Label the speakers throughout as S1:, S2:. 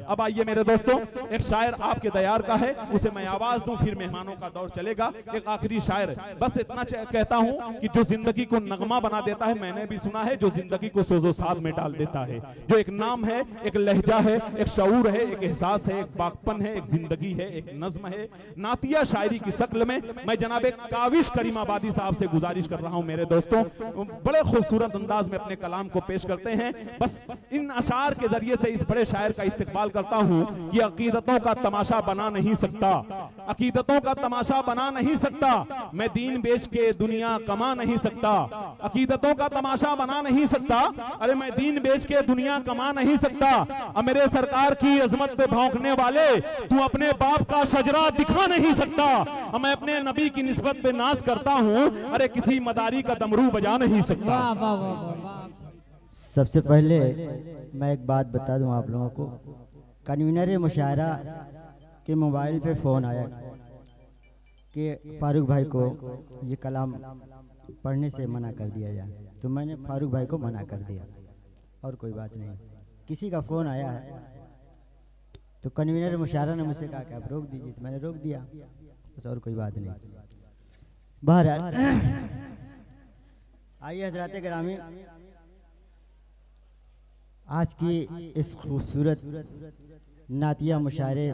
S1: अब आइए मेरे दोस्तों, एक शायर आपके दयार का है, उसे मैं आवाज दूं, फिर मेहमानों का दौर चलेगा। एक आखिरी शायर, बस इतना कहता हूं कि जो जिंदगी को नगमा बना देता है, मैंने भी सुना है, जो जिंदगी को सोजो साद में डाल देता है, जो एक नाम है, एक लहजा है, एक शऊर है, एक एहसास है, एक बागपन है, एक जिंदगी है, एक नज्म है, नातिया शायरी की शक्ल में। मैं जनाब काविश करीमाबादी साहब से गुजारिश कर रहा हूं मेरे दोस्तों, बड़े खूबसूरत अंदाज में अपने कलाम को पेश करते हैं। बस इन अशार के जरिए से इस बड़े शायर का इस्तेकबाल करता हूं कि अकीदतों का तमाशा बना नहीं सकता, अकीदतों का तमाशा बना नहीं सकता, मैं दीन बेच के दुनिया कमा नहीं सकता, अकीदतों का तमाशा बना नहीं सकता, अरे मैं दीन बेच के दुनिया कमा नहीं सकता। अब मेरे सरकार की अजमत पे भौंकने वाले, तू अपने बाप का शजरा दिखा नहीं सकता। अब मैं अपने नबी की निस्बत पे नाज करता हूं, अरे किसी मदारी का दमरू बजा नहीं सकता।
S2: सबसे पहले मैं एक बात बता दूं आप लोगों को, कन्वीनर मुशायरा के मोबाइल पे फ़ोन आया कि फारूक भाई को ये कलाम पढ़ने से मना कर दिया जाए, तो मैंने फारूक भाई को मना कर दिया, और कोई बात नहीं। किसी का फ़ोन आया है तो कन्वीनर मुशायरा ने मुझसे कहा कि आप रोक दीजिए, तो मैंने रोक दिया, बस, और कोई बात नहीं। बहरहाल आइए हजरात गिरामी, आज की इस खूबसूरत नातिया मुशायरे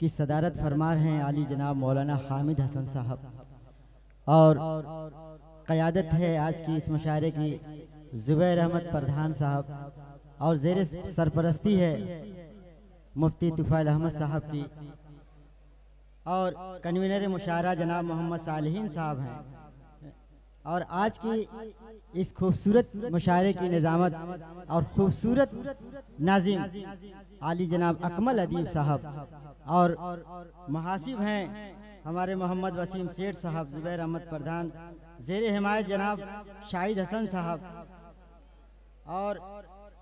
S2: की सदारत फरमा रहे हैं आली जनाब मौलाना हामिद हसन साहब, और क़यादत है आज की इस मुशायरे की ज़ुबैर अहमद प्रधान साहब, और ज़ेर सरपरस्ती है मुफ्ती तुफ़ैल अहमद साहब की, और कन्वीनर मुशायरा जनाब मोहम्मद सालिहीन साहब हैं। और आज की इस खूबसूरत मुशायरे की निज़ामत और खूबसूरत नाज़िम आली जनाब अकमल अदीब साहब, और मुहासिब हैं हमारे मोहम्मद वसीम सेठ साहब, ज़ुबैर अहमद प्रधान, ज़ेर हिमायत जनाब शाहिद हसन साहब, और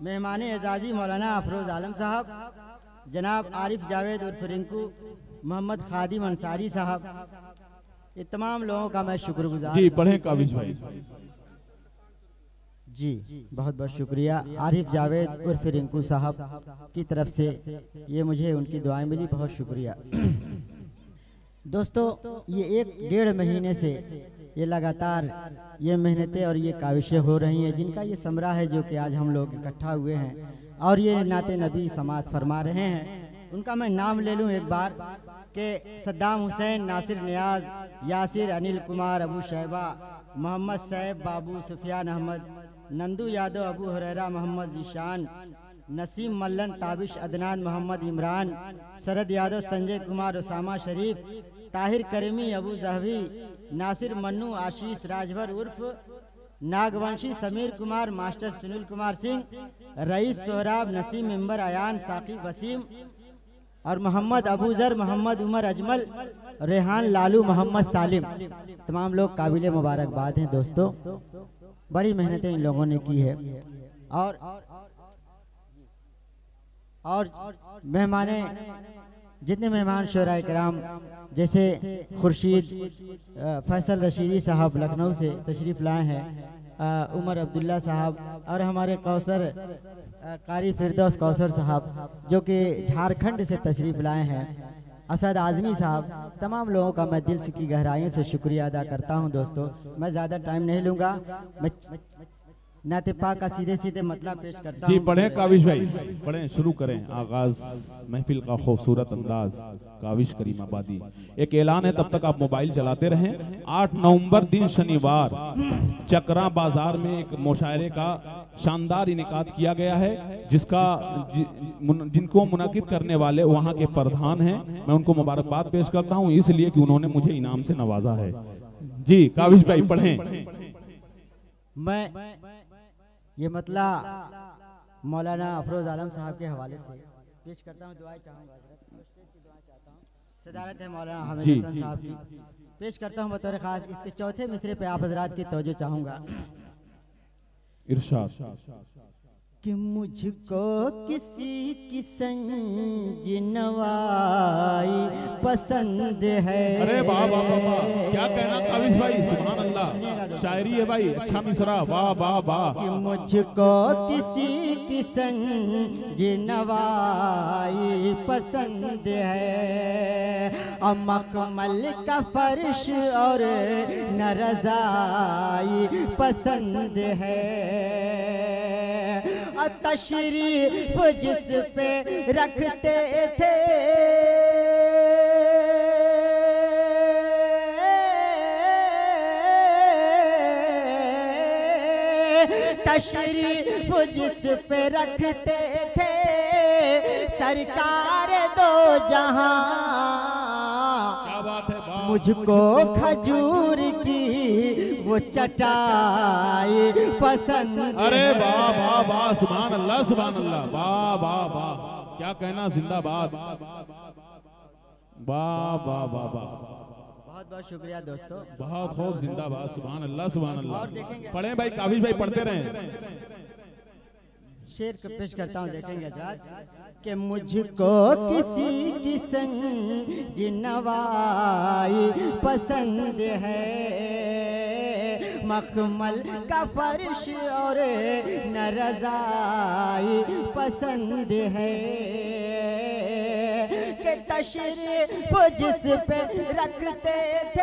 S2: मेहमान एजाज़ी मौलाना अफरोज़ आलम साहब, जनाब आरिफ जावेद उर्फ रिंकू, मोहम्मद खादिम अंसारी साहब, ये तमाम लोगों का मैं शुक्रगुजार।
S1: जी पढ़ें काविश भाई।
S2: जी बहुत बहुत शुक्रिया आरिफ जावेद उर्फ रिंकू साहब की तरफ से, ये मुझे उनकी दुआएं मिली, बहुत शुक्रिया। दोस्तों ये 1-1.5 महीने से ये लगातार ये मेहनतें और ये काविशें हो रही हैं, जिनका ये समरा है जो कि आज हम लोग इकट्ठा हुए हैं और ये नाते नबी समात फरमा रहे हैं। उनका मैं नाम ले लूँ एक बार कि सद्दाम हुसैन, नासिर नियाज, यासिर, अनिल कुमार, अबू शैबा, मोहम्मद सैब, बाबू सुफियान अहमद, नंदू यादव, अबू हुरैरा, मोहम्मद जीशान, नसीम मल्लन, ताबिश अदनान, मोहम्मद इमरान, शरद यादव, संजय कुमार, उसामा शरीफ, ताहिर करीमी, अबू जहवी, नासिर मन्नू, आशीष राजभर उर्फ Nagvanshi, Sameer Kumar, master Sunil Kumar Singh, rice Sohrab, Naseem member, Ayan, Saqib Wasim और मोहम्मद अबूजर, मोहम्मद उमर अजमल, रेहान, लालू, मोहम्मद सालिम, तमाम लोग काबिल मुबारकबाद हैं। दोस्तों बड़ी मेहनतें इन लोगों ने की है, और मेहमाने जितने मेहमान शोराए कराम जैसे खुर्शीद फैसल रशीदी साहब लखनऊ से तशरीफ़ लाए हैं, उमर अब्दुल्ला साहब और हमारे कौसर कारी फिरदौस कौसर साहब जो कि झारखंड से तशरीफ़ लाए हैं, असद आज़मी साहब, तमाम लोगों का मैं दिल से की गहराइयों से शुक्रिया अदा करता हूं। दोस्तों मैं ज़्यादा टाइम नहीं लूँगा, मैं नाते पाक का सीधे सीधे मतलब पेश करता हूं।
S1: जी पढ़ें काविश भाई, पढ़ें, शुरू करें आगाज महफिल का खूबसूरत अंदाज। काविश करीमाबादी। एक ऐलान है, तब तक आप मोबाइल चलाते रहें। 8 नवंबर दिन शनिवार चकरा बाजार में एक मुशायरे का शानदार इनेकाद किया गया है, जिनको मुनाकिद करने वाले वहाँ के प्रधान हैं। मैं उनको मुबारकबाद पेश करता हूँ इसलिए कि उन्होंने मुझे इनाम से नवाजा है। जी काविश भाई पढ़ें।
S2: मैं ये मतला मौलाना अफरोज आलम साहब के हवाले से पेश करता हूँ, दुआएं चाहूँगा, सदारत है मौलाना हामिद हसन साहब की, पेश करता हूँ बतौर खास। इसके चौथे मिसरे पे आप हजरात की तवज्जो चाहूँगा।
S1: इरशाद
S2: कि मुझको किसी की संजनवाई पसंद है।
S1: अरे वाह वाह वाह वाह, क्या कहना काबिज भाई, सुभान अल्लाह, शायरी है भाई, अच्छा मिसरा, वाह वाह वाह।
S2: कि मुझको किसी की संजनवाई पसंद है, मखमल का फर्श और न रज़ाई पसंद है, तशरीफ जिस पे रखते थे तशरीफ जिस पे रखते थे सरकार दो जहां।
S1: क्या बात है,
S2: मुझको खजूर की वो चटाई पसंद।
S1: अरे वाह वाह वाह, सुभान अल्लाह सुभान अल्लाह, वाह वाह वाह, क्या कहना, जिंदाबाद, वाह वाह वाह वाह,
S2: बहुत बहुत शुक्रिया दोस्तों,
S1: बहुत खूब, जिंदाबाद, सुभान अल्लाह सुभान अल्लाह। पढ़े भाई, काबिज भाई पढ़ते रहे।
S2: शेर को पेश करता हूँ, देखेंगे हज़रात कि मुझको किसी की संजनवाई पसंद है, मखमल का फर्श और न रज़ाई पसंद है, कि तशरीफ जिस पे रखते थे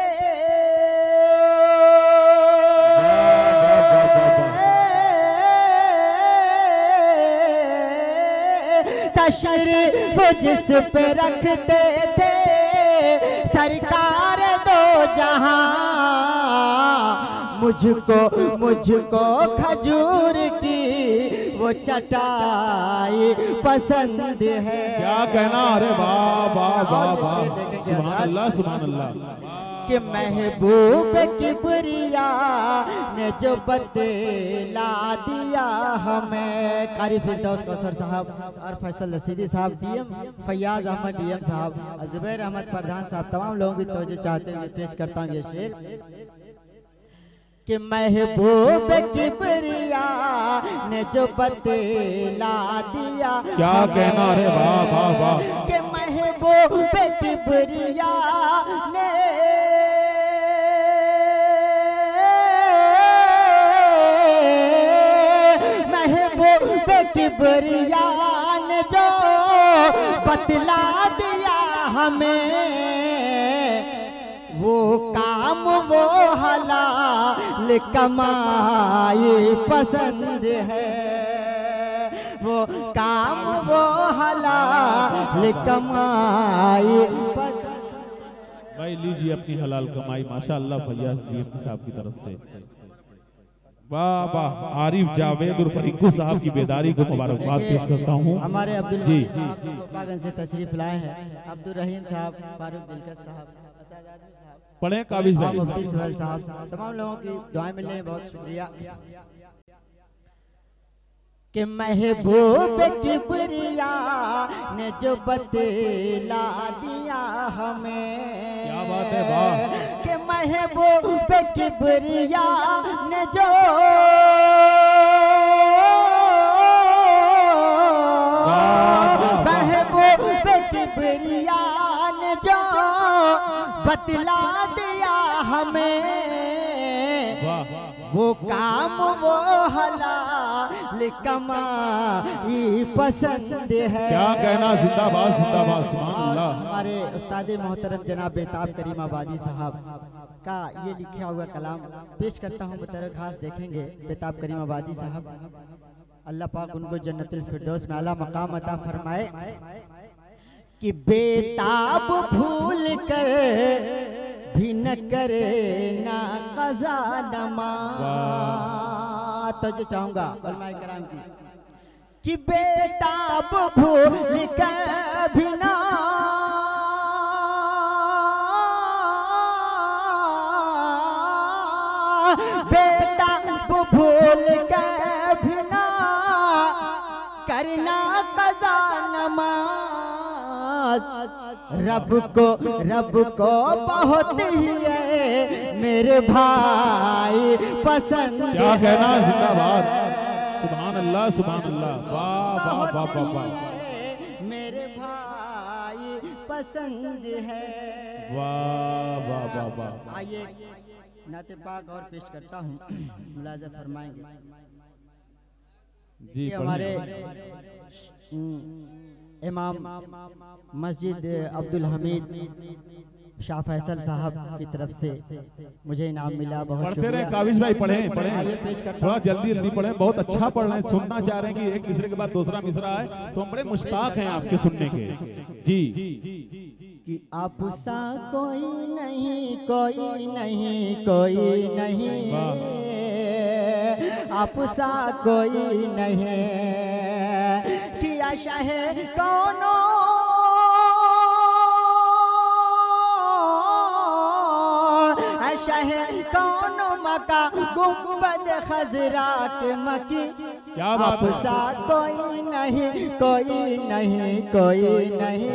S2: तशरीफ जिस पे रखते थे सरकार दो जहां। मुझको खजूर की वो चटाई पसंद है।
S1: क्या कहना, अरे वाह वाह वाह वाह, सुभान अल्लाह सुभान अल्लाह।
S2: कि महबूब किबरिया ने जो बदला दिया हमें, कारी फिरदौस कौसर साहब और फैसल रसीदी साहब, डीएम फैयाज अहमद डीएम साहब, जुबैर अहमद प्रधान साहब, तमाम लोगों की तवज्जो चाहते हुए पेश करता हूँ ये शेर कि महबूब किबरिया ने जो बदला दिया।
S1: क्या कहना, अरे वाह वाह वाह,
S2: कि महबूब किबरिया ने किबरिया ने जो बतला दिया हमें, वो काम वो हलाल कमाई पसंद है, वो काम वो हलाल कमाई पसंद।
S1: भाई लीजिए अपनी हलाल कमाई, माशाअल्लाह फैयाज जी साहब की तरफ से, वाह वाह। आरिफ जावेद और फरीकू साहब की बेदारी को मुबारकबाद पेश करता हूँ।
S2: हमारे अब्दुल
S1: जी
S2: पागन से तशरीफ लाए हैं, अब्दुल रहीम साहब, फारूक दिलकश साहब,
S1: पढ़े काबिज भाई,
S2: मुफ्ती सुहेल साहब, तमाम लोगों की दुआएं मिलने, बहुत शुक्रिया। कि महबूब किबरिया ने जो बतला दिया हमें,
S1: क्या बात है, वाह।
S2: कि महबूब किबरिया ने जो महबूब किबरिया ने जो बतला दिया हमें, वो काम वो हलाल कमाई पसंद है।
S1: क्या कहना, जिंदाबाद जिंदाबाद, सुभान अल्लाह।
S2: हमारे उस्ताद मोहतरम जनाब बेताब करीमाबादी साहब का ये लिखा हुआ कलाम पेश करता हूँ बतौर खास, देखेंगे बेताब करीमाबादी साहब, अल्लाह पाक उनको जन्नतुल फिरदौस में आला मकाम अता फरमाए। कि बेताब भूल कर भी न करे ना कज़ा नमाज़, तो जो चाहूंगा उलमाए कराम की, कि बेताब भूल कर भी ना बेताब भूल कर भी ना करना कज़ा नमाज। रब को बहुत ही है मेरे भाई पसंद।
S1: क्या कहना, जिंदाबाद, सुभान अल्लाह सुभान अल्लाह, वाह वाह वाह वाह वाह,
S2: मेरे भाई पसंद है।
S1: वाह वाह वाह वाह।
S2: आइए नाते पाक और पेश करता हूँ, मुलाजा फरमाएंगे
S1: जी।
S2: हमारे इमाम मस्जिद अब्दुल हमीद शाह फैसल साहब की तरफ से मुझे इनाम मिला, बहुत
S1: पढ़ते रहे काविश भाई, पढ़े पढ़े, थोड़ा जल्दी जल्दी पढ़े, बहुत अच्छा पढ़ रहे हैं, सुनना चाह रहे हैं कि एक मिसरे के बाद दूसरा मिसरा है, तो हम बड़े मुश्ताक हैं आपके सुनने के। जी
S2: कि आप सा कोई नहीं, कोई नहीं, कोई नहीं, आप सा कोई नहीं, कि आशा है कौनो कौनो मका गुंबद खजरा के मकी, आप सा कोई नहीं, कोई नहीं, कोई नहीं,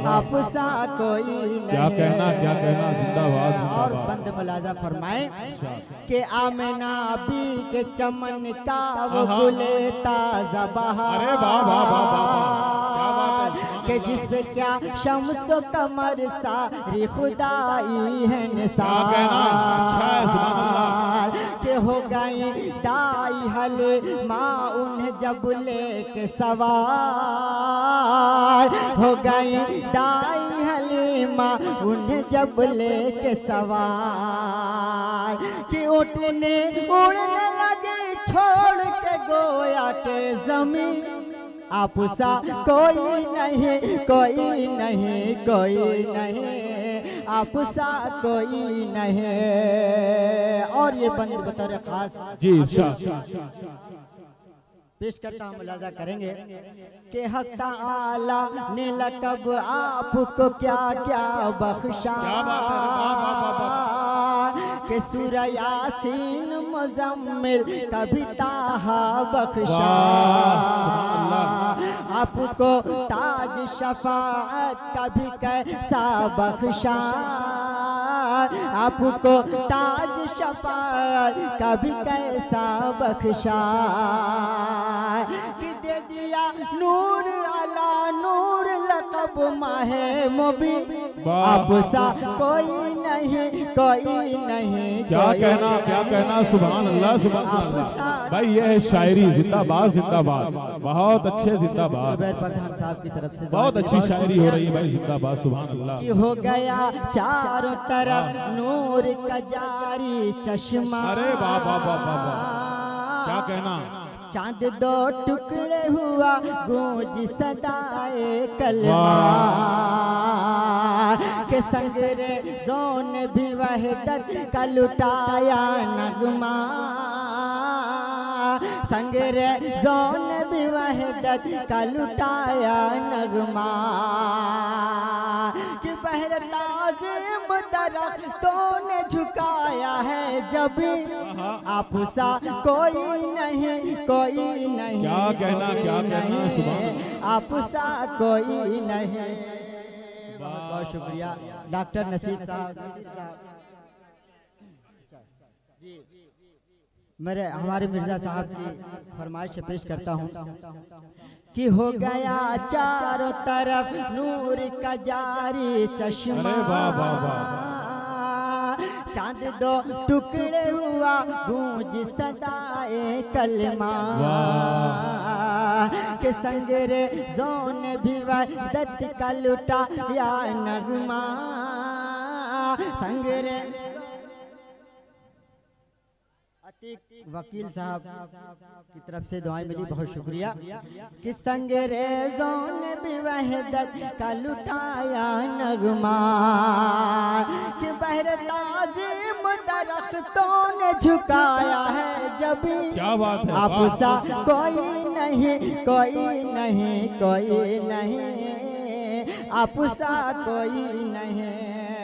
S2: आप सा कोई नहीं।
S1: क्या कहना, क्या कहना, जिंदाबाद जिंदाबाद।
S2: और बंद मुलाजा फरमाए कि आमिना बी के चमन का वो गुले ताजा बहार,
S1: अरे वाह वाह वाह वाह, क्या बात है,
S2: कि जिस पे क्या शम्स कमर सारी खुदाई है निसार,
S1: अच्छा है, सुभान अल्लाह।
S2: के हो गई दाई हल माँ उन्हें जब लेके सवार, हो गई दाई हल माँ उन्हें जब लेके सवार, कि उठने उड़ने लगे छोड़ के गोया के जमीन, आप सा कोई नहीं, कोई नहीं, कोई नहीं, आप सा कोई नहीं। और ये बंद बतौर खास
S1: जी
S2: पेश करता हूँ, मुलाजा करेंगे कि हक ताला ने लक़ब आपको क्या क्या बख्शा, कि सूरह यासीन मुज़म्मिल कभी ताहा बख्शा, आपको ताज शफाअत कभी कैसा बख्शा, आपको ताज शफाअत कभी कैसा बख्शा, कि दे दिया नूर अला नूर लक़ब माहे मुबीन, आप सा कोई नहीं, कोई नहीं।
S1: क्या कहना, क्या कहना, सुभान अल्लाह सुभान अल्लाह। भाई ये है शायरी, जिंदाबाद जिंदाबाद, बहुत अच्छे, जिंदाबाद।
S2: प्रधान साहब की तरफ से
S1: बहुत अच्छी शायरी हो रही है भाई, जिंदाबाद सुभान अल्लाह।
S2: कि हो गया चारों तरफ नूर का जारी चश्मा,
S1: अरे वाह वाह वाह वाह, क्या कहना,
S2: चांद दो टुकड़े हुआ गूंज सदाए कलमा, के संगरे जोन भी वहदत का लुटाया नगमा, संगरे जोन भी वहदत का लुटाया नगमा, कि बहर ताज़िम दरख्तों ने झुकाया है जब, आप सा कोई नहीं, कोई नहीं।
S1: क्या कहना, क्या कहना, सुभान,
S2: आप सा कोई नहीं। बहुत बहुत शुक्रिया डॉक्टर नसीब साहब जी। मेरे हमारे मिर्जा साहब की फरमाइश से पेश करता हूँ कि हो गया चारों तरफ नूर का जारी चश्मा, चांद दो टुकड़े हुआ गूंज सदाए कलमा, के संगरे जोन भी वहदत का लुटा या नगमा, संगरे वकील साहब की तरफ से दुआएं मिली, बहुत शुक्रिया। कि संगरेज़ों ने भी वहदत का लुटाया नगमा, कि बहर ताज़िम दरख्तों ने झुकाया है जब,
S1: क्या बात है,
S2: आप सा कोई नहीं, कोई नहीं, कोई नहीं, आप सा कोई नहीं।